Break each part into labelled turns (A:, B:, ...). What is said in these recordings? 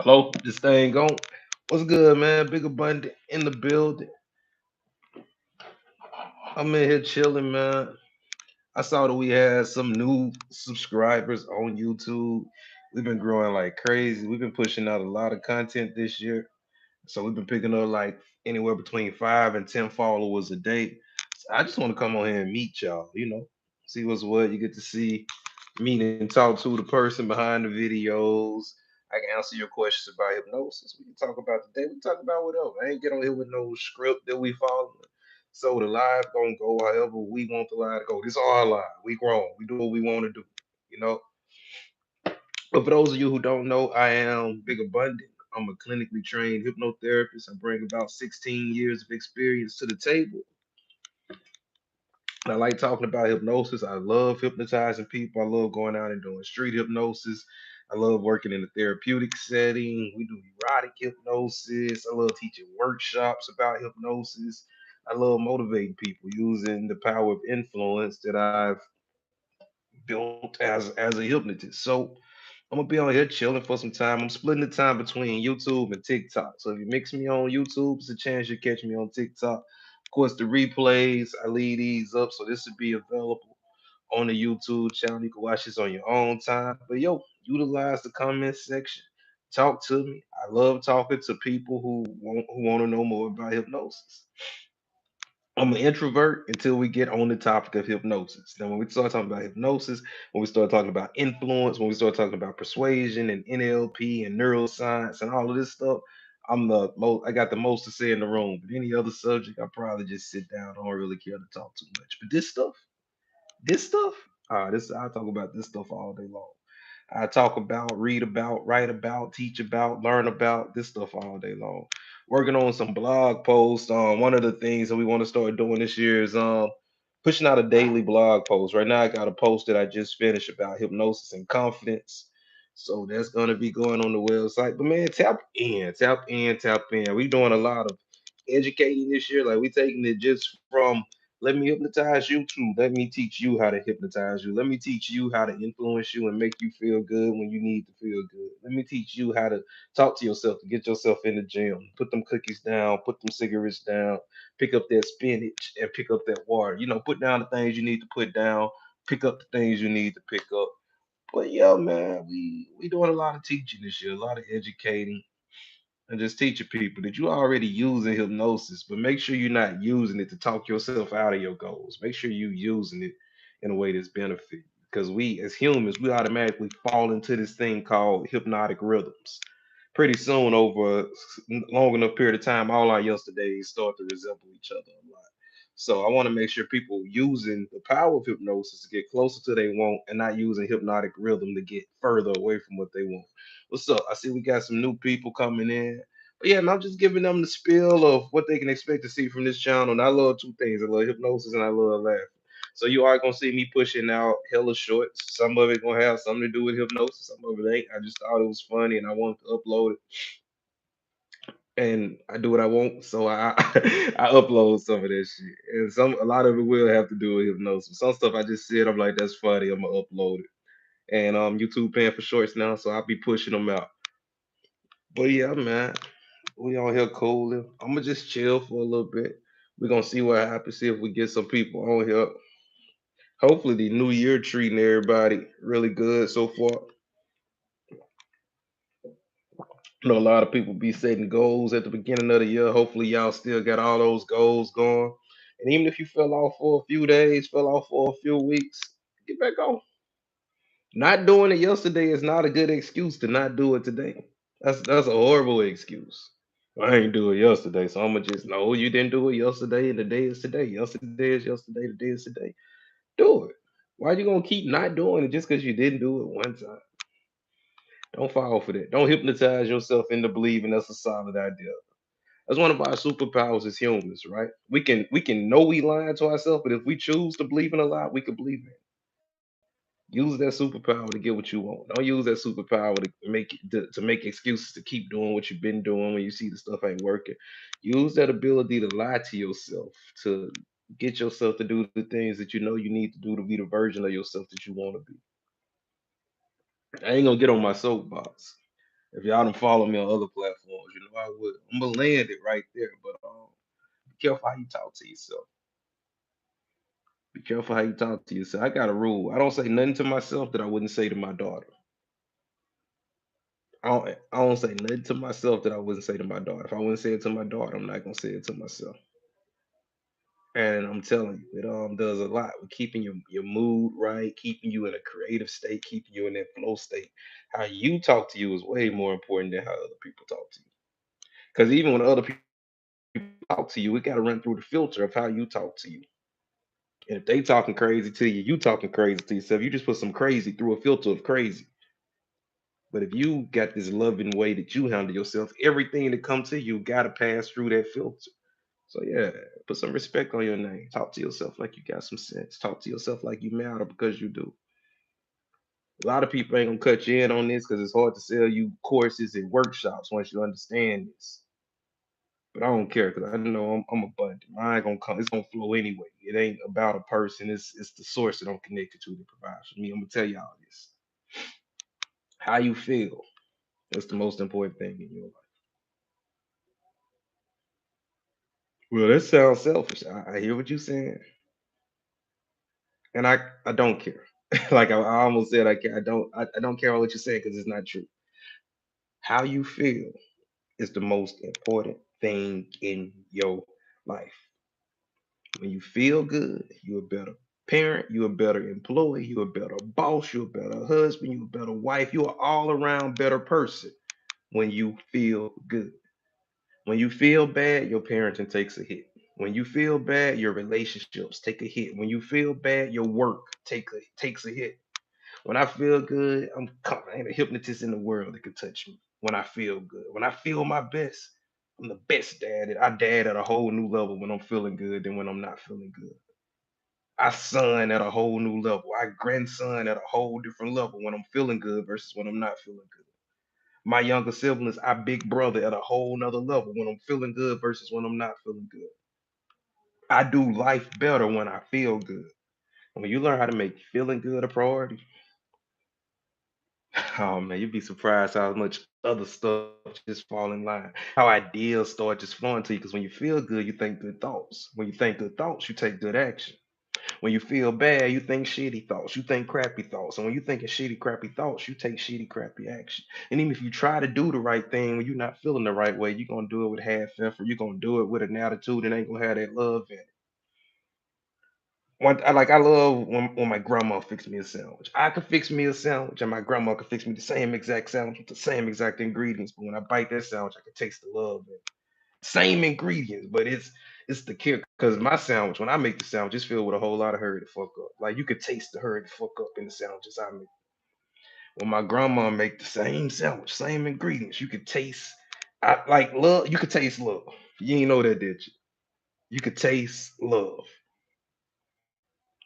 A: Hello, this thing going. What's good, man? Big Abundant in the building. I'm in here chilling, man. I saw that we had some new subscribers on YouTube. We've been growing like crazy. We've been pushing out a lot of content this year. So we've been picking up like anywhere between 5 and 10 followers a day. So I just want to come on here and meet y'all, see what's what. You get to see, meet and talk to the person behind the videos. I can answer your questions about hypnosis. We can talk about the day. We can talk about whatever. I ain't get on here with no script that we following. So the live gonna go however we want the live to go. This our live. We grown. We do what we want to do. You know. But for those of you who don't know, I am Big Abundant. I'm a clinically trained hypnotherapist. I bring about 16 years of experience to the table. I like talking about hypnosis. I love hypnotizing people. I love going out and doing street hypnosis. I love working in a therapeutic setting. We do erotic hypnosis. I love teaching workshops about hypnosis. I love motivating people using the power of influence that I've built as a hypnotist. So I'm gonna be on here chilling for some time. I'm splitting the time between YouTube and TikTok. So if you mix me on YouTube, it's a chance you catch me on TikTok. Of course, the replays, I leave these up, so this will be available on the YouTube channel. You can watch this on your own time. But yo, utilize the comment section. Talk to me. I love talking to people who want to know more about hypnosis. I'm an introvert until we get on the topic of hypnosis. Then when we start talking about hypnosis, when we start talking about influence, when we start talking about persuasion and NLP and neuroscience and all of this stuff, I got the most to say in the room. But any other subject, I probably just sit down. I don't really care to talk too much. But this stuff, this I talk about this stuff all day long. I talk about, read about, write about, teach about, learn about this stuff all day long. Working on some blog posts. One of the things that we want to start doing this year is pushing out a daily blog post. Right now, I got a post that I just finished about hypnosis and confidence. So that's gonna be going on the website. But man, tap in, tap in, tap in. We doing a lot of educating this year. Like we taking it just from let me hypnotize you to let me teach you how to hypnotize you. Let me teach you how to influence you and make you feel good when you need to feel good. Let me teach you how to talk to yourself to get yourself in the gym. Put them cookies down, put them cigarettes down, pick up that spinach and pick up that water. Put down the things you need to put down, pick up the things you need to pick up. But yeah, man, we doing a lot of teaching this year, a lot of educating and just teaching people that you already using hypnosis, but make sure you're not using it to talk yourself out of your goals. Make sure you using it in a way that's benefit. Because we as humans, we automatically fall into this thing called hypnotic rhythms. Pretty soon, over a long enough period of time, all our yesterdays start to resemble each other a lot. So I want to make sure people using the power of hypnosis to get closer to they want and not using hypnotic rhythm to get further away from what they want. What's up? I see we got some new people coming in. But yeah, and I'm just giving them the spiel of what they can expect to see from this channel. And I love two things. I love hypnosis and I love laughing. So you are gonna see me pushing out hella shorts. Some of it gonna have something to do with hypnosis, some of it ain't. I just thought it was funny and I wanted to upload it and I do what I want, so I I upload some of that shit. And a lot of it will have to do with hypnosis. Some stuff I just said I'm like that's funny, I'm gonna upload it. And YouTube paying for shorts now, so I'll be pushing them out. But yeah, man, we on here cooling. I'm gonna just chill for a little bit. We're gonna see what happens. See if we get some people on here. Hopefully, the new year treating everybody really good so far. I know a lot of people be setting goals at the beginning of the year. Hopefully, y'all still got all those goals going. And even if you fell off for a few days, fell off for a few weeks, get back on. Not doing it yesterday is not a good excuse to not do it today. That's a horrible excuse. I ain't do it yesterday, so I'ma just know you didn't do it yesterday, and the day is today. Yesterday is yesterday, the day is today. Do it. Why you gonna keep not doing it just because you didn't do it one time? Don't fall for that. Don't hypnotize yourself into believing that's a solid idea. That's one of our superpowers as humans, right? We can know we lying to ourselves, but if we choose to believe in a lie, we can believe in it. Use that superpower to get what you want. Don't use that superpower to make excuses to keep doing what you've been doing when you see the stuff ain't working. Use that ability to lie to yourself, to get yourself to do the things that you know you need to do to be the version of yourself that you want to be. I ain't gonna get on my soapbox. If y'all don't follow me on other platforms, you know I would. I'm gonna land it right there, but be careful how you talk to yourself. Be careful how you talk to yourself. I got a rule. I don't say nothing to myself that I wouldn't say to my daughter. I don't say nothing to myself that I wouldn't say to my daughter. If I wouldn't say it to my daughter, I'm not gonna say it to myself. And I'm telling you, it does a lot with keeping your mood right, keeping you in a creative state, keeping you in that flow state. How you talk to you is way more important than how other people talk to you. Because even when other people talk to you, it got to run through the filter of how you talk to you. And if they talking crazy to you, you talking crazy to yourself. You just put some crazy through a filter of crazy. But if you got this loving way that you handle yourself, everything that comes to you got to pass through that filter. So yeah, put some respect on your name. Talk to yourself like you got some sense. Talk to yourself like you matter because you do. A lot of people ain't gonna cut you in on this because it's hard to sell you courses and workshops once you understand this. But I don't care because I know I'm abundant. Mine gonna come. It's gonna flow anyway. It ain't about a person. It's the source that I'm connected to that provides for me. I'm gonna tell y'all this. How you feel. That's the most important thing in your life. Well, that sounds selfish. I hear what you're saying, and I don't care. Like I almost said, I care. I don't care what you're saying because it's not true. How you feel is the most important thing in your life. When you feel good, you're a better parent, you're a better employee, you're a better boss, you're a better husband, you're a better wife, you're an all around better person when you feel good. When you feel bad, your parenting takes a hit. When you feel bad, your relationships take a hit. When you feel bad, your work takes a hit. When I feel good, I ain't a hypnotist in the world that can touch me. When I feel good, when I feel my best, I'm the best dad. I dad at a whole new level when I'm feeling good than when I'm not feeling good. I son at a whole new level. I grandson at a whole different level when I'm feeling good versus when I'm not feeling good. My younger siblings, I big brother at a whole nother level when I'm feeling good versus when I'm not feeling good. I do life better when I feel good. When you learn how to make feeling good a priority, oh man, you'd be surprised how much other stuff just fall in line. How ideas start just flowing to you. Because when you feel good, you think good thoughts. When you think good thoughts, you take good action. When you feel bad, you think shitty thoughts. You think crappy thoughts. And when you thinking shitty, crappy thoughts, you take shitty, crappy action. And even if you try to do the right thing when you're not feeling the right way, you're gonna do it with half effort. You're gonna do it with an attitude and ain't gonna have that love in it. I love when my grandma fixed me a sandwich. I could fix me a sandwich, and my grandma could fix me the same exact sandwich with the same exact ingredients. But when I bite that sandwich, I can taste the love in it. Same ingredients, but it's the kick. Because my sandwich, when I make the sandwich, it's filled with a whole lot of hurry to fuck up. Like you could taste the hurry to fuck up in the sandwiches I make. When my grandma make the same sandwich, same ingredients, you could taste. I like love. You could taste love. You ain't know that, did you? You could taste love.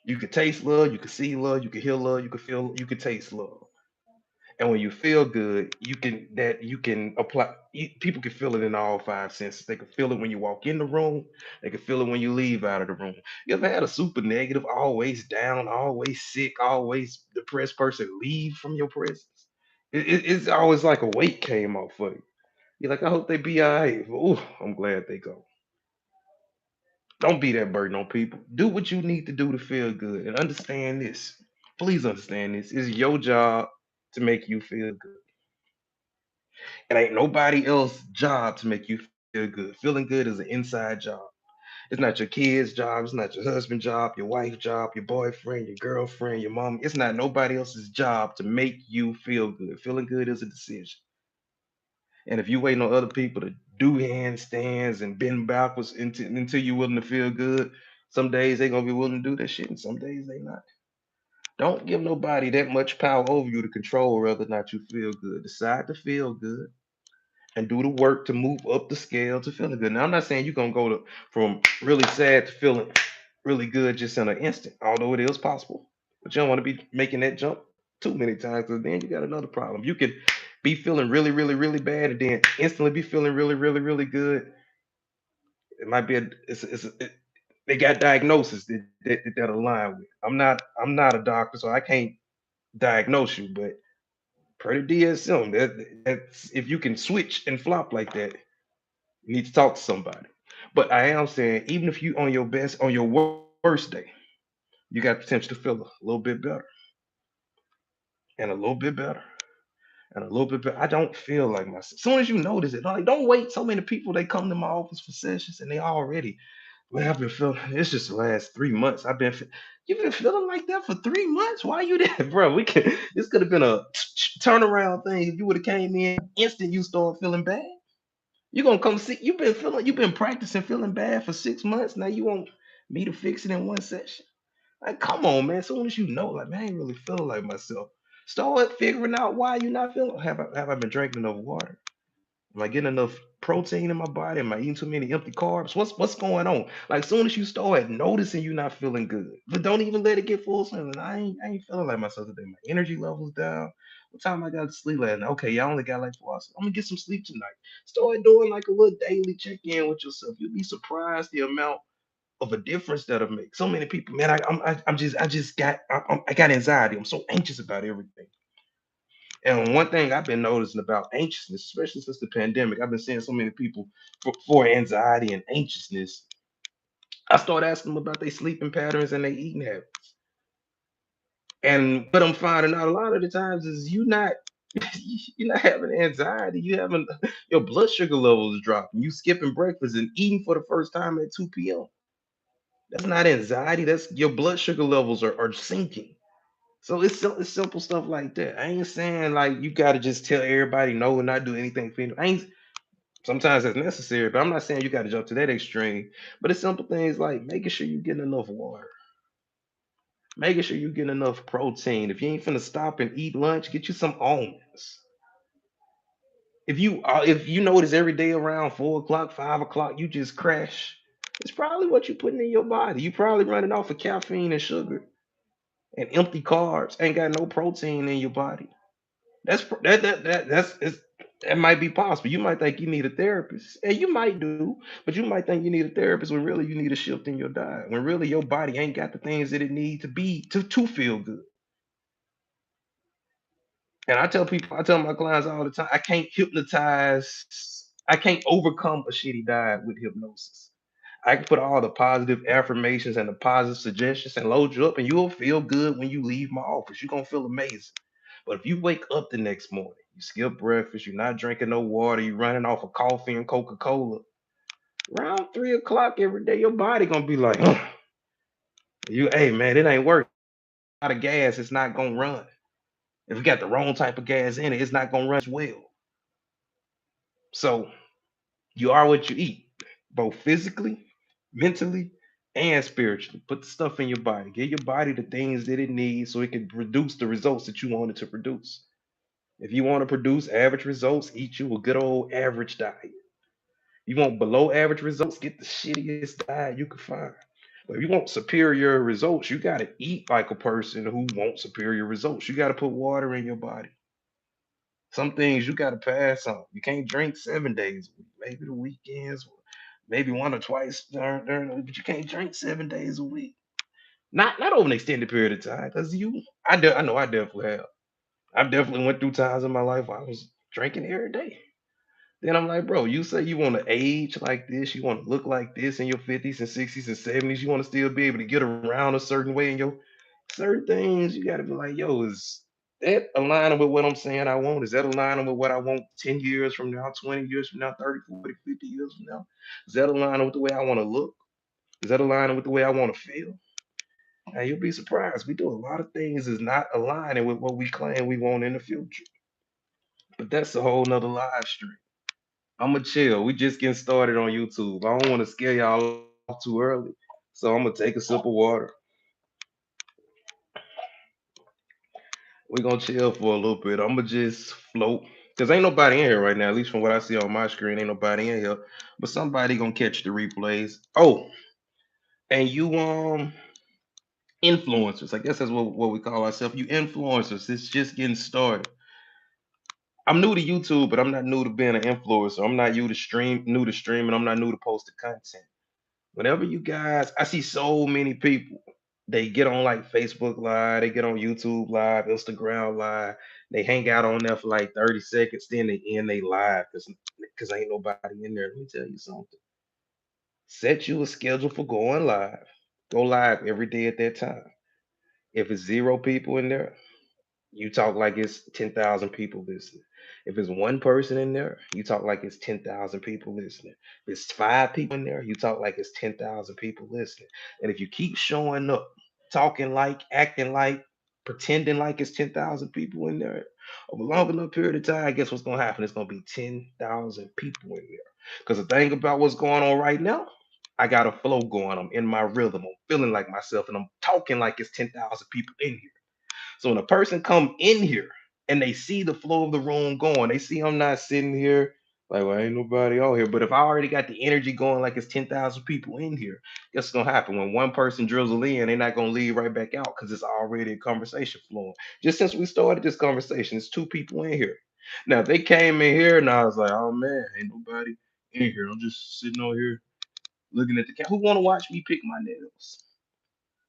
A: You could taste love. You could see love. You could hear love. You could feel. You could taste love. And when you feel good, you can apply. People can feel it in all five senses. They can feel it when you walk in the room. They can feel it when you leave out of the room. You ever had a super negative, always down, always sick, always depressed person leave from your presence? It's always like a weight came off for you. You're like, I hope they be all right. Ooh, I'm glad they go. Don't be that burden on people. Do what you need to do to feel good, and understand this. Please understand this. It's your job to make you feel good. It ain't nobody else's job to make you feel good. Feeling good is an inside job. It's not your kid's job. It's not your husband's job, your wife's job, your boyfriend, your girlfriend, your mom. It's not nobody else's job to make you feel good. Feeling good is a decision. And if you waiting on other people to do handstands and bend backwards until you're willing to feel good, some days they gonna be willing to do that shit, and some days they not. Don't give nobody that much power over you to control whether or not you feel good. Decide to feel good and do the work to move up the scale to feeling good. Now, I'm not saying you're gonna go from really sad to feeling really good just in an instant, although it is possible. But you don't want to be making that jump too many times because then you got another problem. You could be feeling really, really, really bad and then instantly be feeling really, really, really good. It might be they got diagnoses that align with. I'm not a doctor, so I can't diagnose you, but Per the DSM, that's if you can switch and flop like that, you need to talk to somebody. But I am saying, even if you on your best, on your worst day, you got potential to feel a little bit better and a little bit better and a little bit better. I don't feel like myself. As soon as you notice it, like don't wait. So many people they come to my office for sessions and they already, man, I've been feeling. It's just the last 3 months. You've been feeling like that for 3 months. Why you there, bro? We can. This could have been a turnaround thing. If you would have came in instant, you start feeling bad. You gonna come see? You've been practicing feeling bad for 6 months. Now you want me to fix it in one session? Like, come on, man. As soon as you know, like, man, I ain't really feeling like myself. Start figuring out why you're not feeling. Have I been drinking enough water? Am I getting enough protein in my body? Am I eating too many empty carbs? What's going on? Like, soon as you start noticing you're not feeling good, but don't even let it get full swing. Like, I ain't feeling like myself today. My energy level's down. What time I got to sleep last night? Okay, I only got like 4 hours. I'm gonna get some sleep tonight. Start doing like a little daily check in with yourself. You'll be surprised the amount of a difference that'll make. So many people, man. I got anxiety. I'm so anxious about everything. And one thing I've been noticing about anxiousness, especially since the pandemic, I've been seeing so many people for anxiety and anxiousness. I start asking them about their sleeping patterns and their eating habits. And what I'm finding out a lot of the times is you're not having anxiety. You having your blood sugar levels dropping. You skipping breakfast and eating for the first time at 2 p.m. That's not anxiety. That's your blood sugar levels are sinking. So it's simple stuff like that. I ain't saying like you gotta just tell everybody no and not do anything for you. I ain't Sometimes that's necessary, but I'm not saying you gotta jump to that extreme. But it's simple things like making sure you're getting enough water, making sure you're getting enough protein. If you ain't finna stop and eat lunch, get you some almonds. If you notice every day around 4 o'clock, 5 o'clock, you just crash. It's probably what you're putting in your body. You probably running off of caffeine and sugar and empty carbs. Ain't got no protein in your body. That's pr- that that's it's, that might be possible. You might think you need a therapist, and you might do, but you might think you need a therapist when really you need a shift in your diet. When really your body ain't got the things that it need to be to feel good. And I tell my clients all the time, I can't overcome a shitty diet with hypnosis. I can put all the positive affirmations and the positive suggestions and load you up, and you'll feel good when you leave my office. You're gonna feel amazing. But if you wake up the next morning, you skip breakfast, you're not drinking no water, you're running off of coffee and Coca-Cola, around 3 o'clock every day, your body gonna be like, hey man, it ain't working. Out of gas, it's not gonna run. If you got the wrong type of gas in it, it's not gonna run as well. So you are what you eat, both physically, mentally, and spiritually. Put the stuff in your body. Give your body the things that it needs so it can produce the results that you want it to produce. If you want to produce average results, eat you a good old average diet. You want below average results, get the shittiest diet you can find. But if you want superior results, you got to eat like a person who wants superior results. You got to put water in your body. Some things you got to pass on. You can't drink 7 days a week. Maybe the weekends, maybe one or twice during the week, but you can't drink 7 days a week. Not over an extended period of time, because I know I definitely have. I've definitely went through times in my life where I was drinking every day. Then I'm like, bro, you say you want to age like this, you want to look like this in your 50s and 60s and 70s, you want to still be able to get around a certain way in your certain things, you got to be like, yo, is that aligning with what I'm saying I want? Is that aligning with what I want 10 years from now, 20 years from now, 30, 40, 50 years from now? Is that aligning with the way I want to look? Is that aligning with the way I want to feel? And you'll be surprised. We do a lot of things is not aligning with what we claim we want in the future. But that's a whole nother live stream. I'ma chill. We just getting started on YouTube. I don't want to scare y'all off too early. So I'm gonna take a sip of water. We're gonna chill for a little bit. I'ma just float. Cause ain't nobody in here right now, at least from what I see on my screen, ain't nobody in here. But somebody gonna catch the replays. Oh, and you influencers. I guess that's what we call ourselves. You influencers. It's just getting started. I'm new to YouTube, but I'm not new to being an influencer. I'm not new to streaming. I'm not new to posting content. Whenever you guys, I see so many people. They get on like Facebook Live, they get on YouTube Live, Instagram Live. They hang out on there for like 30 seconds, then they end they live because ain't nobody in there. Let me tell you something. Set you a schedule for going live. Go live every day at that time. If it's zero people in there, you talk like it's 10,000 people listening. If it's one person in there, you talk like it's 10,000 people listening. If it's five people in there, you talk like it's 10,000 people listening. And if you keep showing up, talking like, acting like, pretending like it's 10,000 people in there over a long enough period of time, guess what's going to happen? It's going to be 10,000 people in there. Because the thing about what's going on right now, I got a flow going. I'm in my rhythm. I'm feeling like myself, and I'm talking like it's 10,000 people in here. So when a person come in here and they see the flow of the room going, they see I'm not sitting here like, well, ain't nobody out here. But if I already got the energy going like it's 10,000 people in here, guess what's gonna happen? When one person drizzle in, they're not gonna leave right back out because it's already a conversation flowing. Just since we started this conversation, it's two people in here. Now if they came in here and I was like, oh man, ain't nobody in here. I'm just sitting over here looking at the cat. Who wanna watch me pick my nails?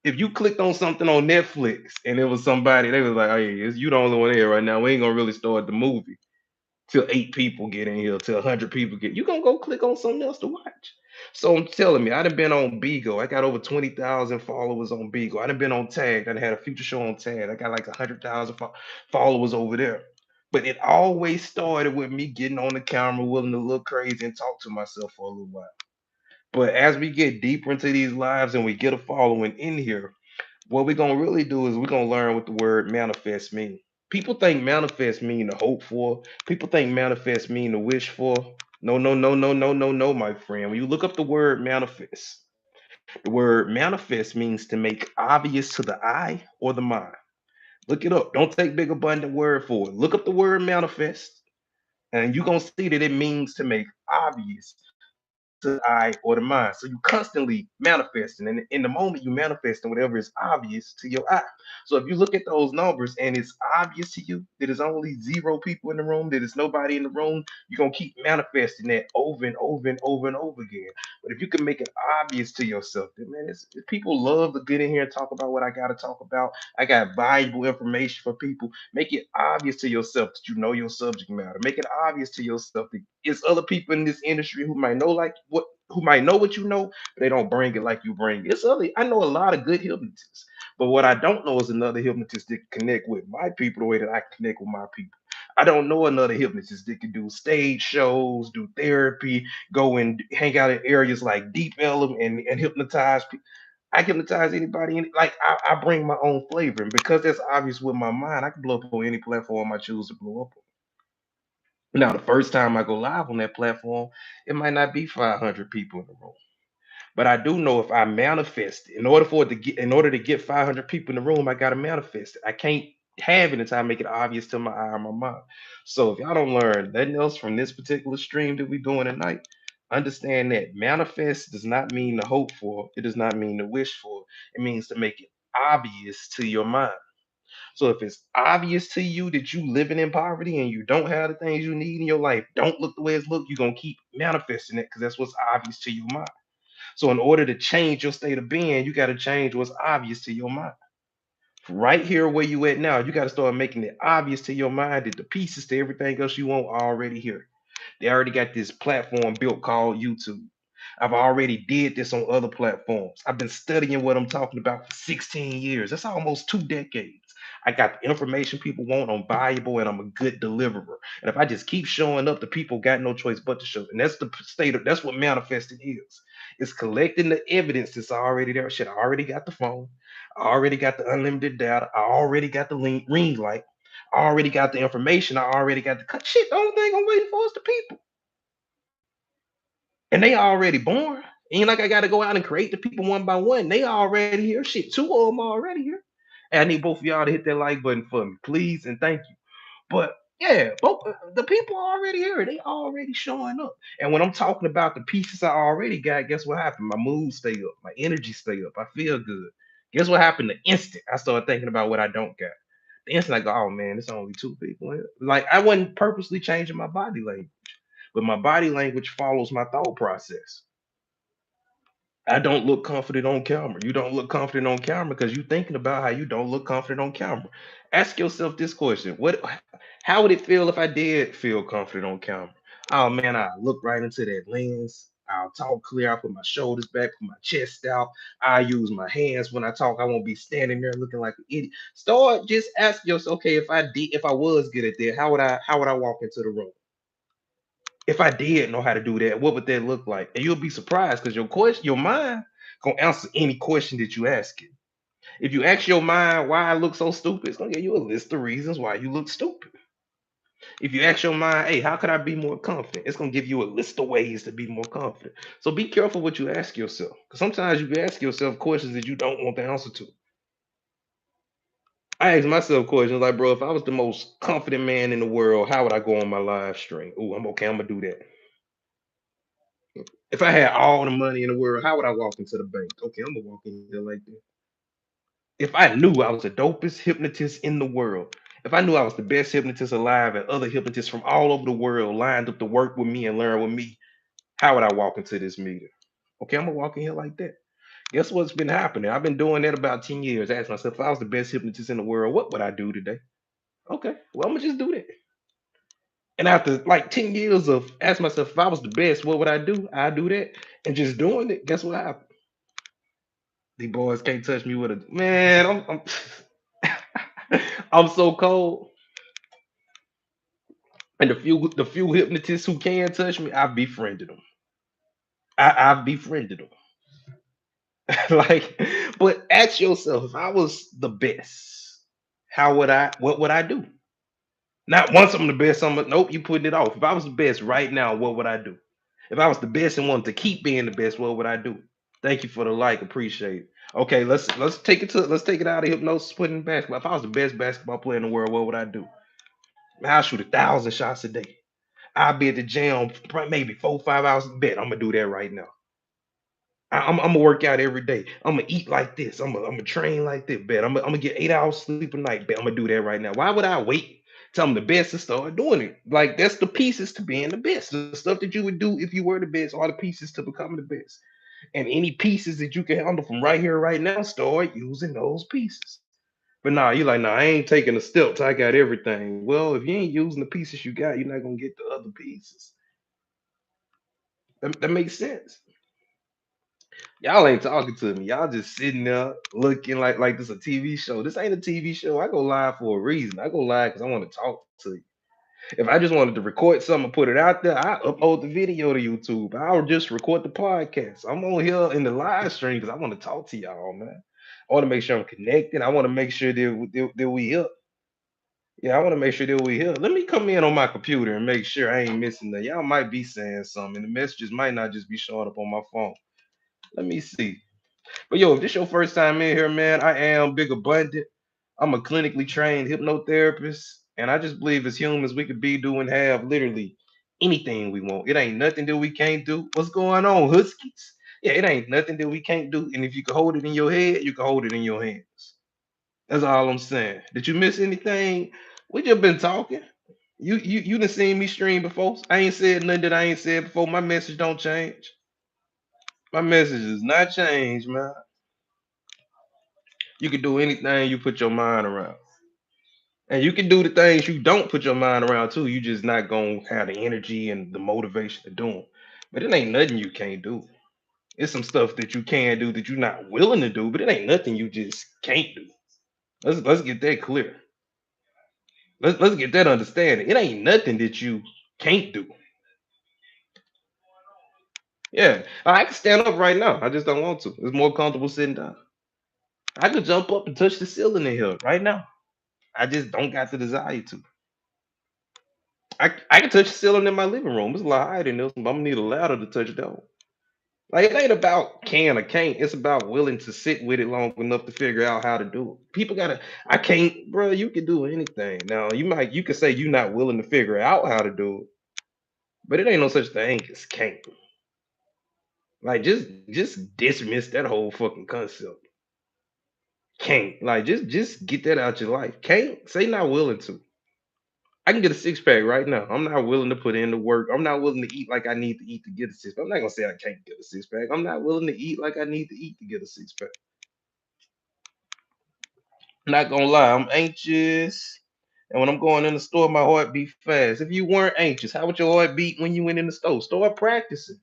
A: If you clicked on something on Netflix and it was somebody, they was like, "Hey, it's you the only one here right now. We ain't gonna really start the movie till 8 people get in here, till 100 people get." You gonna go click on something else to watch? So I'm telling me, I done been on Beagle. I got over 20,000 followers on Beagle. I done been on Tag. I done had a future show on Tag. I got like 100,000 followers over there. But it always started with me getting on the camera, willing to look crazy and talk to myself for a little while. But as we get deeper into these lives and we get a following in here, what we're gonna really do is we're gonna learn what the word manifest mean. People think manifest mean to hope for. People think manifest mean to wish for. No, no, no, no, no, no, no, my friend. When you look up the word manifest, the word manifest means to make obvious to the eye or the mind. Look it up. Don't take big abundant word for it. Look up the word manifest, and you're gonna see that it means to make obvious to the eye or the mind. So you constantly manifesting, and in the moment you manifesting whatever is obvious to your eye. So if you look at those numbers and it's obvious to you that there's only zero people in the room, that there's nobody in the room, you're gonna keep manifesting that over and over and over and over again. But if you can make it obvious to yourself, then man, people love to get in here and talk about what I gotta talk about. I got valuable information for people. Make it obvious to yourself that you know your subject matter. Make it obvious to yourself that it's other people in this industry who might know like what who might know what you know, but they don't bring it like you bring it. It's other. I know a lot of good hypnotists, but what I don't know is another hypnotist that can connect with my people the way that I connect with my people. I don't know another hypnotist that can do stage shows, do therapy, go and hang out in areas like Deep Ellum and hypnotize people. I hypnotize anybody. Like I bring my own flavor, and because that's obvious with my mind, I can blow up on any platform I choose to blow up on. Now, the first time I go live on that platform, it might not be 500 people in the room. But I do know if I manifest, in order to get 500 people in the room, I gotta manifest it. I can't have it until I make it obvious to my eye or my mind. So if y'all don't learn nothing else from this particular stream that we're doing tonight, understand that manifest does not mean to hope for. It does not mean to wish for. It means to make it obvious to your mind. So if it's obvious to you that you living in poverty and you don't have the things you need in your life, don't look the way it's look, you're gonna keep manifesting it because that's what's obvious to your mind. So in order to change your state of being, you got to change what's obvious to your mind. Right here where you at now, you got to start making it obvious to your mind that the pieces to everything else you want are already here. They already got this platform built called YouTube. I've already did this on other platforms. I've been studying what I'm talking about for 16 years. That's almost 2 decades. I got the information people want. I'm valuable and I'm a good deliverer. And if I just keep showing up, the people got no choice but to show. And that's the state of that's what manifesting is. It's collecting the evidence that's already there. Shit, I already got the phone. I already got the unlimited data. I already got the ring light. I already got the information. I already got the cut. Shit, the only thing I'm waiting for is the people. And they already born. Ain't like I gotta go out and create the people one by one. They already here. Shit, two of them already here. And I need both of y'all to hit that like button for me, please and thank you. But yeah, both the people are already here. They already showing up. And when I'm talking about the pieces I already got, guess what happened? My mood stay up, my energy stay up. I feel good. Guess what happened? The instant I started thinking about what I don't got. The instant I go, oh man, it's only two people here. Like I wasn't purposely changing my body language, but my body language follows my thought process. I don't look confident on camera. You don't look confident on camera because you thinking about how you don't look confident on camera. Ask yourself this question: how would it feel if I did feel confident on camera? Oh man, I look right into that lens. I'll talk clear. I put my shoulders back, put my chest out. I use my hands when I talk. I won't be standing there looking like an idiot. Start just ask yourself, okay, if I was good at that, how would I walk into the room? If I did know how to do that, what would that look like? And you'll be surprised because your mind gonna answer any question that you ask it. If you ask your mind why I look so stupid, it's gonna give you a list of reasons why you look stupid. If you ask your mind, hey, how could I be more confident? It's gonna give you a list of ways to be more confident. So be careful what you ask yourself. Because sometimes you ask yourself questions that you don't want the answer to. I ask myself questions like, bro, if I was the most confident man in the world, how would I go on my live stream? Oh, I'm okay, I'm gonna do that. If I had all the money in the world, how would I walk into the bank? Okay, I'm gonna walk in there like that. If I knew I was the dopest hypnotist in the world, if I knew I was the best hypnotist alive and other hypnotists from all over the world lined up to work with me and learn with me, how would I walk into this meeting? Okay, I'm gonna walk in here like that. Guess what's been happening? I've been doing that about 10 years. Ask myself, if I was the best hypnotist in the world, what would I do today? Okay, well, I'm gonna just do that. And after like 10 years of asking myself, if I was the best, what would I do? I do that. And just doing it, guess what happened? The boys can't touch me with a man. I'm I'm so cold. And the few hypnotists who can touch me, I've befriended them. I've befriended them. Like, but ask yourself, if I was the best, what would I do? Not once I'm the best, nope, you putting it off. If I was the best right now, what would I do? If I was the best and wanted to keep being the best, what would I do? Thank you for the like, appreciate it. Okay, let's take it out of hypnosis, put it in basketball. If I was the best basketball player in the world, what would I do? Man, I'll shoot 1,000 shots a day. I'll be at the gym maybe 4 5 hours. Bet I'm gonna do that right now. I'm gonna work out every day. I'm gonna eat like this. I'm gonna train like this. Bet I'm gonna get 8 hours sleep a night. Bet I'm gonna do that right now. Why would I wait till I'm the best to start doing it? Like that's the pieces to being the best. The stuff that you would do if you were the best are the pieces to becoming the best. And any pieces that you can handle from right here, right now, start using those pieces. But nah, you like, nah, I ain't taking the steps. I got everything. Well, if you ain't using the pieces you got, you're not gonna get the other pieces. That makes sense. Y'all ain't talking to me. Y'all just sitting there looking like this a TV show. This ain't a TV show. I go live for a reason. I go live because I want to talk to you. If I just wanted to record something and put it out there, I upload the video to YouTube. I'll just record the podcast. I'm on here in the live stream because I want to talk to y'all, man. I want to make sure I'm connected. I want to make sure that we here. Yeah, I want to make sure that we here. Let me come in on my computer and make sure I ain't missing that. Y'all might be saying something. The messages might not just be showing up on my phone. Let me see. But yo, if this your first time in here, man, I am Big Abundant. I'm a clinically trained hypnotherapist, and I just believe as humans we could be, do, and have literally anything we want. It ain't nothing that we can't do. What's going on, Huskies? Yeah, it ain't nothing that we can't do. And if you can hold it in your head, you can hold it in your hands. That's all I'm saying. Did you miss anything? We just been talking. You done seen me stream before. I ain't said nothing that I ain't said before. My message don't change. My message is not changed, man. You can do anything you put your mind around. And you can do the things you don't put your mind around too. You just not gonna have the energy and the motivation to do them. But it ain't nothing you can't do. It's some stuff that you can do that you're not willing to do, but it ain't nothing you just can't do. Let's get that clear. Let's get that understanding. It ain't nothing that you can't do. Yeah, I can stand up right now. I just don't want to. It's more comfortable sitting down. I could jump up and touch the ceiling in here right now. I just don't got the desire to. I can touch the ceiling in my living room. It's a lot higher than this, but I'm gonna need a ladder to touch it down. Like it ain't about can or can't. It's about willing to sit with it long enough to figure out how to do it. People gotta. I can't, bro. You can do anything. Now you could say you're not willing to figure out how to do it, but it ain't no such thing as can't. Like just dismiss that whole fucking concept. Can't like just get that out your life. Can't say not willing to. I can get a six pack right now. I'm not willing to put in the work. I'm not willing to eat like I need to eat to get a six pack. I'm not gonna say I can't get a six pack. I'm not willing to eat like I need to eat to get a six pack. Not gonna lie, I'm anxious. And when I'm going in the store, my heart beat fast. If you weren't anxious, how would your heart beat when you went in the store? Start practicing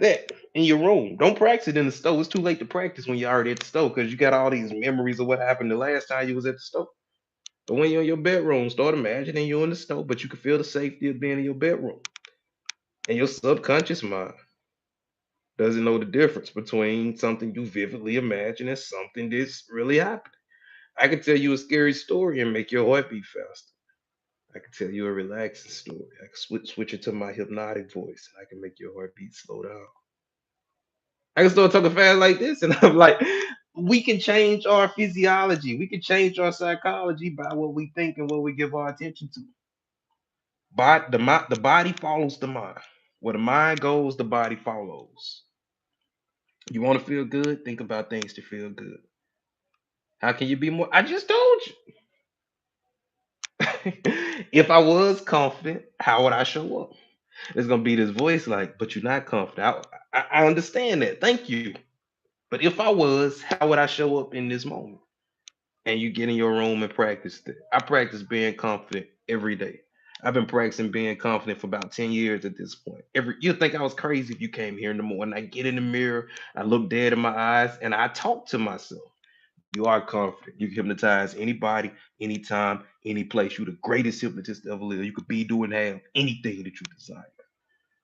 A: that in your room. Don't practice it in the store. It's too late to practice when you're already at the store because you got all these memories of what happened the last time you was at the store. But when you're in your bedroom, start imagining you're in the store, but you can feel the safety of being in your bedroom. And your subconscious mind doesn't know the difference between something you vividly imagine and something that's really happening. I can tell you a scary story and make your heart beat faster. I can tell you a relaxing story. I can switch it to my hypnotic voice and I can make your heartbeat slow down. I can start talking fast like this, and I'm like, we can change our physiology. We can change our psychology by what we think and what we give our attention to. The body follows the mind. Where the mind goes, the body follows. You want to feel good? Think about things to feel good. How can you be more? I just told you. If I was confident, how would I show up? There's gonna be this voice like, but you're not confident. I understand that. Thank you. But if I was, how would I show up in this moment? And you get in your room and practice it. I practice being confident every day. I've been practicing being confident for about 10 years at this point. You'd think I was crazy if you came here in the morning. I get in the mirror, I look dead in my eyes, and I talk to myself. You are confident. You can hypnotize anybody, anytime, any place. You're the greatest hypnotist ever lived. You could be doing have anything that you desire.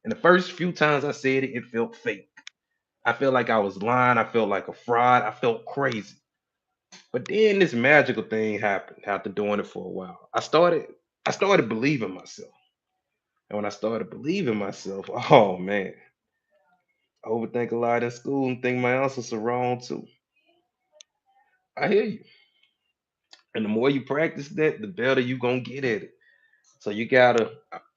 A: And the first few times I said it, it felt fake. I felt like I was lying. I felt like a fraud. I felt crazy. But then this magical thing happened after doing it for a while. I started believing myself. And when I started believing myself, oh man, I overthink a lot in school and think my answers are wrong too. I hear you. And the more you practice that, the better you gonna get at it. So you gotta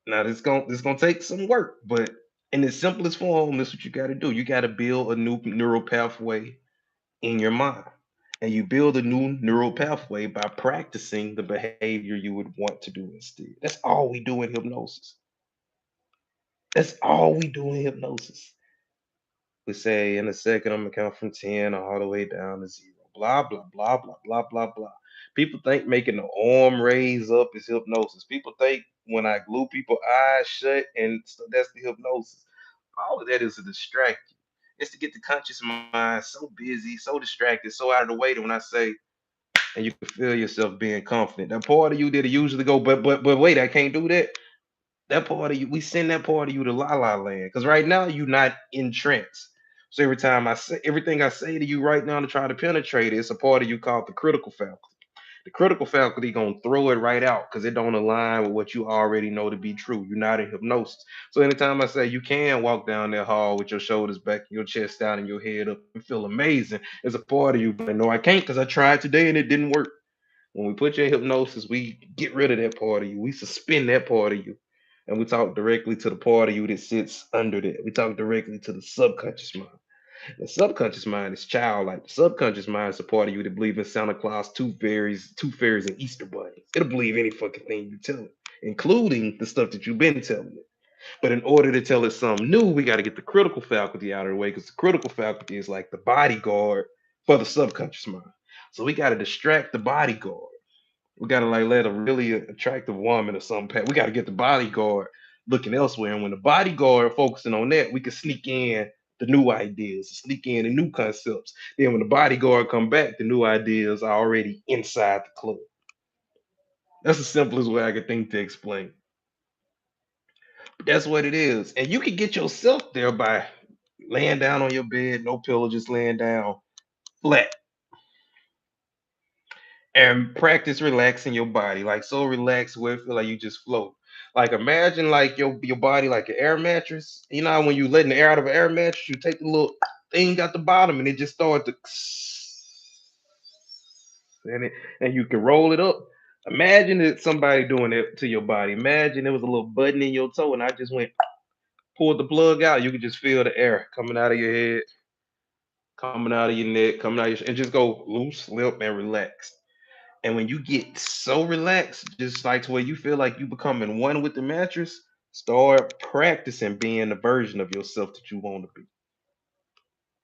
A: now this gonna take some work, but in its simplest form, this is what you gotta do. You gotta build a new neural pathway in your mind. And you build a new neural pathway by practicing the behavior you would want to do instead. That's all we do in hypnosis. That's all we do in hypnosis. We say in a second, I'm gonna count from 10 all the way down to zero. Blah, blah, blah, blah, blah, blah, blah. People think making the arm raise up is hypnosis. People think when I glue people's eyes shut and so that's the hypnosis. All of that is to distract you. It's to get the conscious mind so busy, so distracted, so out of the way that when I say, and you can feel yourself being confident. That part of you that usually go, but wait, I can't do that. That part of you, we send that part of you to la la land. Because right now you're not in trance. So every time I say everything I say to you right now to try to penetrate it, it's a part of you called the critical faculty. The critical faculty gonna throw it right out because it don't align with what you already know to be true. You're not in hypnosis. So anytime I say you can walk down that hall with your shoulders back, your chest down, and your head up and feel amazing, there's a part of you, but no, I can't because I tried today and it didn't work. When we put you in hypnosis, we get rid of that part of you. We suspend that part of you. And we talk directly to the part of you that sits under that. We talk directly to the subconscious mind. The subconscious mind is childlike. The subconscious mind is a part of you that believes in Santa Claus, tooth fairies, and Easter bunnies. It'll believe any fucking thing you tell it, including the stuff that you've been telling it. But in order to tell it something new, we got to get the critical faculty out of the way because the critical faculty is like the bodyguard for the subconscious mind. So we got to distract the bodyguard. We gotta like let a really attractive woman or something. We gotta get the bodyguard looking elsewhere. And when the bodyguard focusing on that, we can sneak in the new ideas, sneak in the new concepts. Then when the bodyguard come back, the new ideas are already inside the club. That's the simplest way I could think to explain. But that's what it is. And you can get yourself there by laying down on your bed, no pillow, just laying down flat and practice relaxing your body, like so relaxed where it feel like you just float. Like imagine like your body like an air mattress. You know how when you letting the air out of an air mattress, you take the little thing at the bottom and it just starts to and it and you can roll it up. Imagine it somebody doing it to your body. Imagine there was a little button in your toe and I just went pulled the plug out. You could just feel the air coming out of your head, coming out of your neck, coming out of your and just go loose, limp, and relaxed. And when you get so relaxed, just like to where you feel like you becoming one with the mattress, start practicing being the version of yourself that you want to be.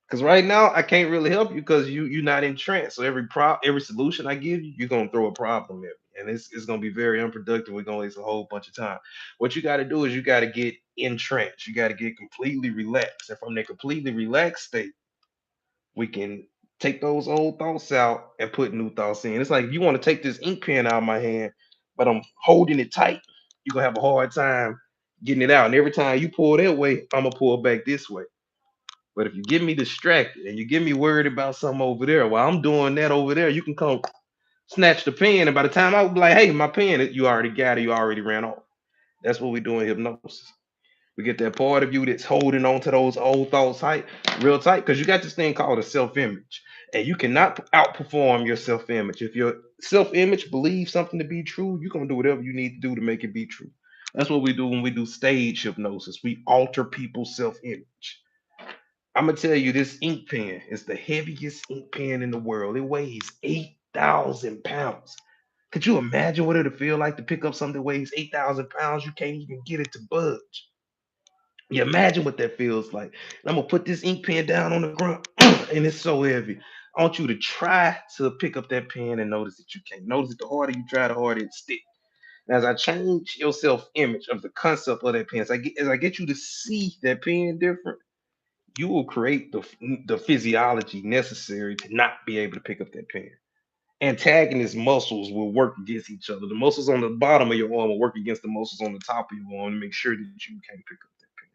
A: Because right now I can't really help you because you're not in trance. So every solution I give you, you're gonna throw a problem at me. And it's gonna be very unproductive. We're gonna waste a whole bunch of time. What you gotta do is you gotta get in trance. You gotta get completely relaxed. And from that completely relaxed state, we can take those old thoughts out and put new thoughts in. It's like if you want to take this ink pen out of my hand, but I'm holding it tight, you're gonna have a hard time getting it out. And every time you pull that way, I'm gonna pull back this way. But if you get me distracted and you get me worried about something over there, while I'm doing that over there, you can come snatch the pen. And by the time I would be like, hey, my pen, you already got it, you already ran off. That's what we do in hypnosis. We get that part of you that's holding on to those old thoughts tight, real tight, because you got this thing called a self-image. And you cannot outperform your self-image. If your self-image believes something to be true, you're gonna do whatever you need to do to make it be true. That's what we do when we do stage hypnosis. We alter people's self-image. I'm gonna tell you, this ink pen is the heaviest ink pen in the world. It weighs 8,000 pounds. Could you imagine what it'll feel like to pick up something that weighs 8,000 pounds? You can't even get it to budge. You imagine what that feels like. And I'm gonna put this ink pen down on the ground, and it's so heavy. I want you to try to pick up that pen and notice that you can't. Notice that the harder you try, the harder it sticks. And as I change your self-image of the concept of that pen, as I get you to see that pen different, you will create the physiology necessary to not be able to pick up that pen. Antagonist muscles will work against each other. The muscles on the bottom of your arm will work against the muscles on the top of your arm to make sure that you can't pick up that pen.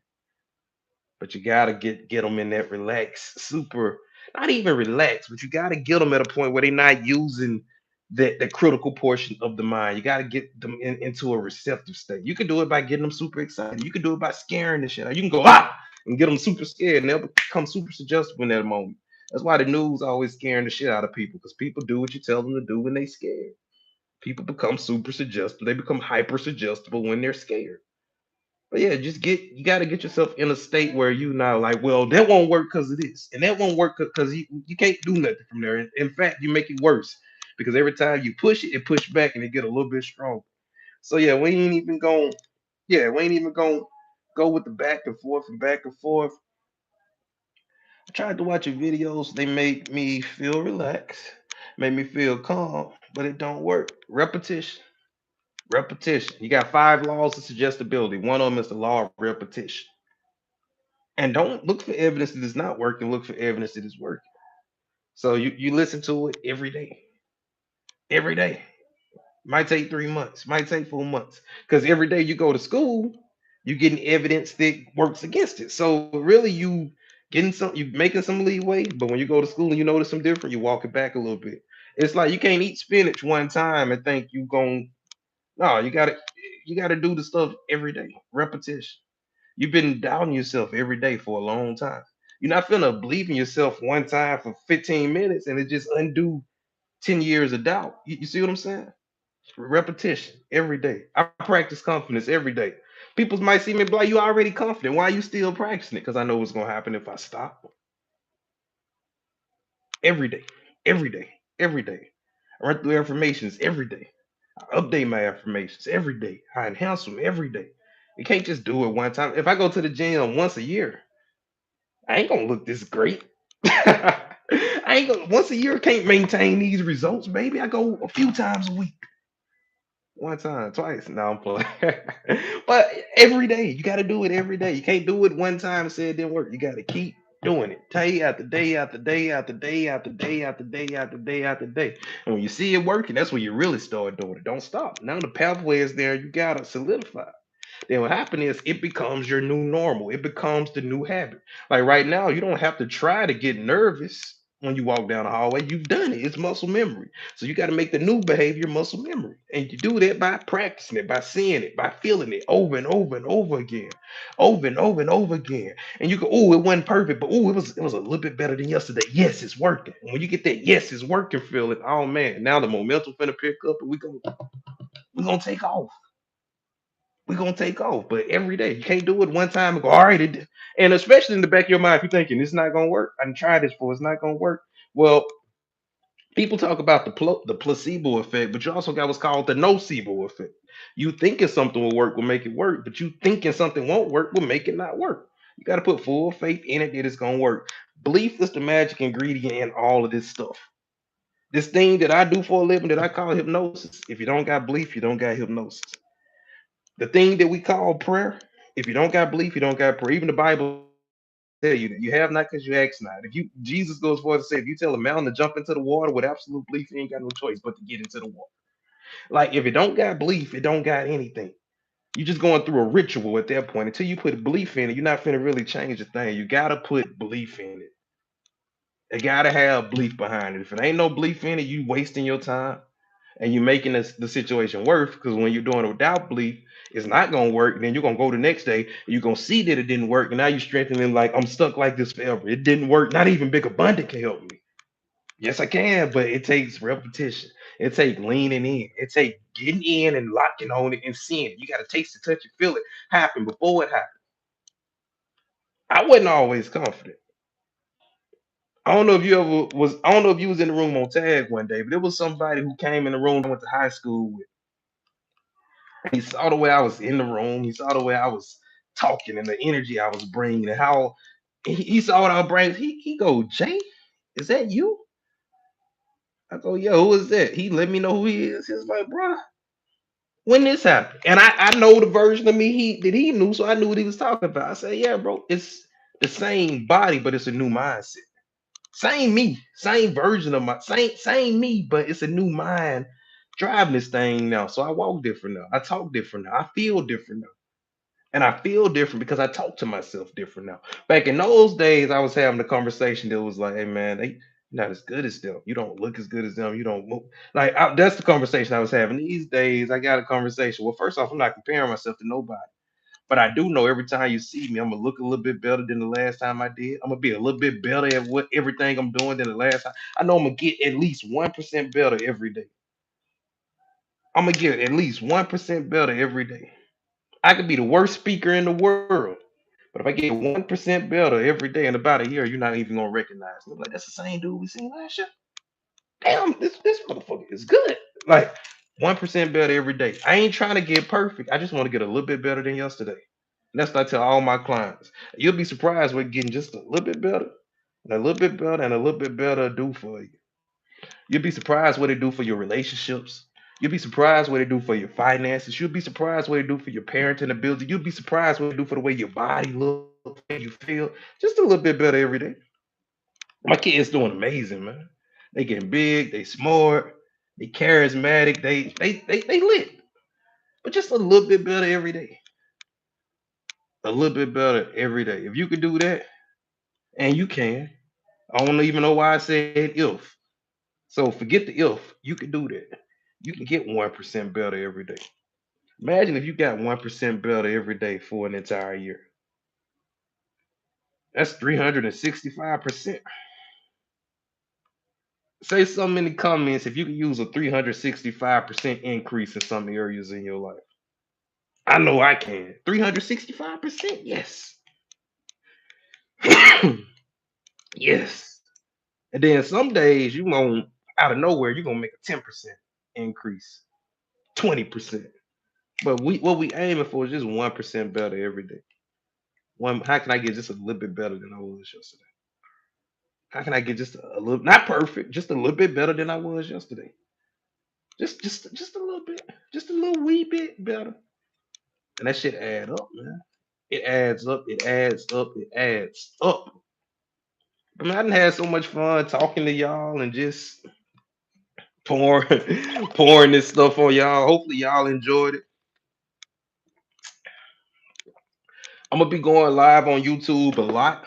A: But you gotta get them in that relaxed, super, not even relaxed, but you gotta get them at a point where they're not using the critical portion of the mind. You gotta get them into a receptive state. You can do it by getting them super excited. You can do it by scaring the shit out. You can go and get them super scared, and they'll become super suggestible in that moment. That's why the news always scaring the shit out of people, because people do what you tell them to do when they scared. People become super suggestible. They become hyper suggestible when they're scared. But yeah, you got to get yourself in a state where you now like, well, that won't work because of this, and that won't work because you can't do nothing from there. In fact, you make it worse because every time you push it, it push back and it get a little bit stronger. So yeah, we ain't even going to go with the back and forth and back and forth. I tried to watch your videos; they make me feel relaxed, make me feel calm, but it don't work. Repetition, repetition. You got 5 laws of suggestibility. One of them is the law of repetition. And don't look for evidence that it's not working. Look for evidence that it's working. So you listen to it every day, every day. Might take 3 months, might take 4 months, because every day you go to school, you getting evidence that works against it. So really, you making some leeway, but when you go to school and you notice some different, you walk it back a little bit. It's like you can't eat spinach one time and think you gon' no, you gotta do the stuff every day. Repetition. You've been doubting yourself every day for a long time. You're not finna believe in yourself one time for 15 minutes and it just undo 10 years of doubt. You see what I'm saying? Repetition every day. I practice confidence every day. People might see me and be like, you already confident. Why are you still practicing it? Because I know what's gonna happen if I stop. Every day, every day, every day. I run through affirmations every day. I update my affirmations every day. I enhance them every day. You can't just do it one time. If I go to the gym once a year, I ain't gonna look this great. I ain't gonna once a year can't maintain these results, baby. I go a few times a week. One time, twice. No, I'm playing. But every day, you gotta do it every day. You can't do it one time and say it didn't work. You gotta keep doing it. Day after day after day after day after day after day after day after day. And when you see it working, that's when you really start doing it. Don't stop. Now the pathway is there, you gotta solidify. Then what happens is it becomes your new normal. It becomes the new habit. Like right now, you don't have to try to get nervous when you walk down the hallway. You've done it. It's muscle memory. So you got to make the new behavior muscle memory. And you do that by practicing it, by seeing it, by feeling it over and over and over again. Over and over and over again. And you go, oh, it wasn't perfect, but oh, it was a little bit better than yesterday. Yes, it's working. And when you get that yes, it's working feeling, oh man, now the momentum finna pick up and we gonna take off. We're gonna take off. But every day, you can't do it one time and go, all right, and especially in the back of your mind, if you're thinking it's not gonna work, I done tried this before, it's not gonna work. Well, People talk about the placebo effect, but you also got what's called the nocebo effect. You thinking something will work will make it work, but you thinking something won't work will make it not work. You got to put full faith in it that it's gonna work. Belief is the magic ingredient in all of this stuff. This thing that I do for a living that I call hypnosis. If you don't got belief, you don't got hypnosis. The thing that we call prayer. If you don't got belief, you don't got prayer. Even the Bible tell you that you have not because you ask not. If you Jesus goes forward to say, if you tell a mountain to jump into the water with absolute belief, you ain't got no choice but to get into the water. Like if it don't got belief, it don't got anything. You just going through a ritual at that point. Until you put belief in it, you're not finna really change a thing. You gotta put belief in it. You gotta have belief behind it. If it ain't no belief in it, you wasting your time and you making the situation worse. Because when you're doing it without belief, it's not gonna work. Then you're gonna go the next day, and you're gonna see that it didn't work, and now you're strengthening like I'm stuck like this forever. It didn't work. Not even Big Abundant can help me. Yes, I can, but it takes repetition. It takes leaning in. It takes getting in and locking on it and seeing it. You got to taste it, touch it, feel it happen before it happened. I wasn't always confident. I don't know if you ever was. I don't know if you was in the room on tag one day, but it was somebody who came in the room I went to high school with. He saw the way I was in the room. He saw the way I was talking and the energy I was bringing and how he saw what I was bringing. He go, Jay, is that you? I go, yo, who is that? He let me know who he is. He's like, bro, when this happened. And I know the version of me he knew, so I knew what he was talking about. I said, yeah, bro, it's the same body, but it's a new mindset. Same me, same version of my same me, but it's a new mind driving this thing now. So I walk different now. I talk different now. I feel different now. And I feel different because I talk to myself different now. Back in those days, I was having a conversation that was like, hey man, they not as good as them. You don't look as good as them. You don't move. That's the conversation I was having. These days, I got a conversation. Well, first off, I'm not comparing myself to nobody. But I do know every time you see me, I'm gonna look a little bit better than the last time I did. I'm gonna be a little bit better at what everything I'm doing than the last time. I know I'm gonna get at least 1% better every day. I'm gonna get at least 1% better every day. I could be the worst speaker in the world, but if I get 1% better every day in about a year, you're not even gonna recognize me. Like that's the same dude we seen last year. Damn, this motherfucker is good. Like 1% better every day. I ain't trying to get perfect. I just want to get a little bit better than yesterday. And that's what I tell all my clients. You'll be surprised what getting just a little bit better and a little bit better and a little bit better do for you. You'll be surprised what it do for your relationships. You'll be surprised what it do for your finances. You'll be surprised what it do for your parenting ability. You'll be surprised what it do for the way your body looks, the way you feel. Just a little bit better every day. My kids doing amazing, man. They getting big, they smart, they charismatic, they lit. But just a little bit better every day. A little bit better every day. If you could do that, and you can, I don't even know why I said if. So forget the if. You can do that. You can get 1% better every day. Imagine if you got 1% better every day for an entire year. That's 365%. Say something in the comments if you can use a 365% increase in some areas in your life. I know I can. 365%? Yes. Yes. And then some days you going out of nowhere, you're gonna make a 10% increase, 20%. But what we aiming for is just 1% better every day. One, how can I get just a little bit better than I was yesterday? How can I get just a little, not perfect, just a little bit better than I was yesterday? Just a little bit, just a little wee bit better. And that shit add up, man. It adds up, it adds up, it adds up. I mean, I done had so much fun talking to y'all and just pouring pouring this stuff on y'all. Hopefully y'all enjoyed it. I'm gonna be going live on YouTube a lot.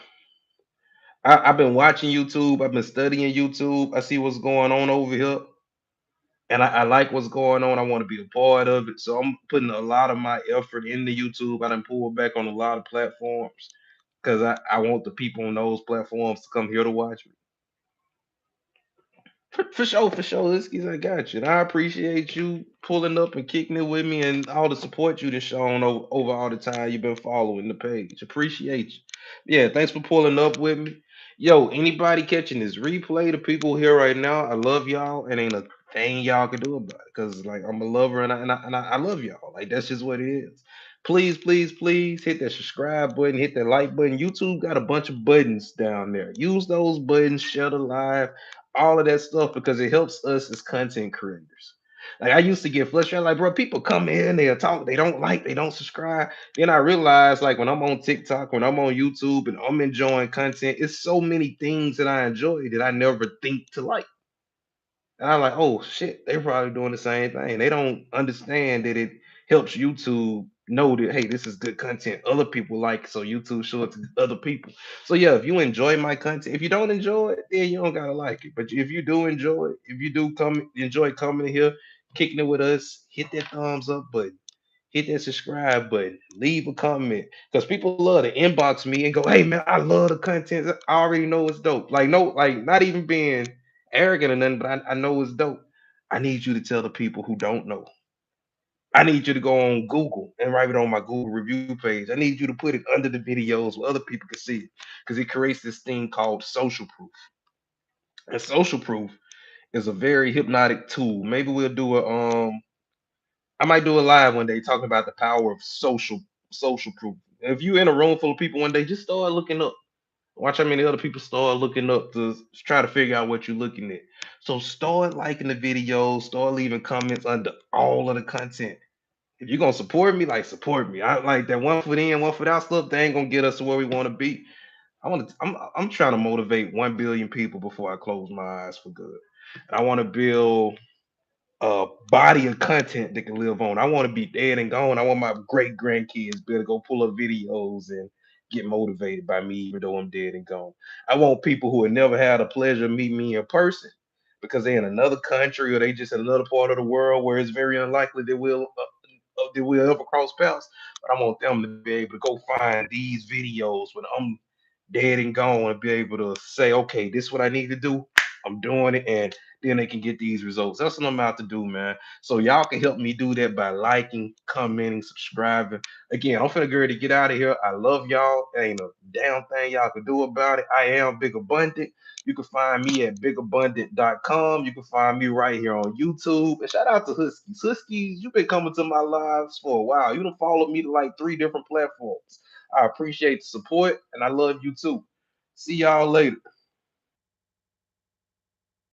A: I've been watching YouTube. I've been studying YouTube. I see what's going on over here, and I like what's going on. I want to be a part of it, so I'm putting a lot of my effort into YouTube. I done pulled back on a lot of platforms because I want the people on those platforms to come here to watch me. For sure, for sure. I got you. And I appreciate you pulling up and kicking it with me and all the support you have shown over all the time you've been following the page. Appreciate you. Yeah, thanks for pulling up with me. Yo, anybody catching this replay, the people here right now, I love y'all, and ain't a thing y'all can do about it. Cause like I'm a lover, and I love y'all. Like that's just what it is. Please, please, please hit that subscribe button, hit that like button. YouTube got a bunch of buttons down there. Use those buttons, share the live, all of that stuff because it helps us as content creators. Like I used to get frustrated, like bro, people come in, they'll talk, they don't like, they don't subscribe. Then I realized, like, when I'm on TikTok, when I'm on YouTube, and I'm enjoying content, it's so many things that I enjoy that I never think to like. And I'm like, oh shit, they're probably doing the same thing. They don't understand that it helps YouTube know that hey, this is good content. Other people like, so YouTube show it to other people. So yeah, if you enjoy my content, if you don't enjoy it, then you don't gotta like it. But if you do enjoy it, if you do come enjoy coming here, kicking it with us, hit that thumbs up button, hit that subscribe button, leave a comment. Because people love to inbox me and go, hey man, I love the content. I already know it's dope. Like, no, like not even being arrogant or nothing, but I know it's dope. I need you to tell the people who don't know. I need you to go on Google and write it on my Google review page. I need you to put it under the videos where other people can see it. Because it creates this thing called social proof. And social proof is a very hypnotic tool. Maybe we'll do a I might do a live one day talking about the power of social proof. If you're in a room full of people one day, just start looking up. Watch how many other people start looking up to try to figure out what you're looking at. So start liking the videos, start leaving comments under all of the content. If you're gonna support me, like support me. I like that one foot in, one foot out stuff. They ain't gonna get us to where we want to be. I'm trying to motivate 1 billion people before I close my eyes for good. And I want to build body of content that can live on. I want to be dead and gone. I want my great grandkids be able to go pull up videos and get motivated by me, even though I'm dead and gone. I want people who have never had a pleasure of meeting me in person because they're in another country or they just in another part of the world where it's very unlikely that we'll ever cross paths. But I want them to be able to go find these videos when I'm dead and gone and be able to say, okay, this is what I need to do. I'm doing it, and then they can get these results. That's what I'm about to do, man. So y'all can help me do that by liking, commenting, subscribing. Again, I'm finna get ready to get out of here. I love y'all. Ain't a damn thing y'all can do about it. I am Big Abundant. You can find me at bigabundant.com. You can find me right here on YouTube. And shout out to Huskies. Huskies, you've been coming to my lives for a while. You done followed me to like 3 different platforms. I appreciate the support and I love you too. See y'all later.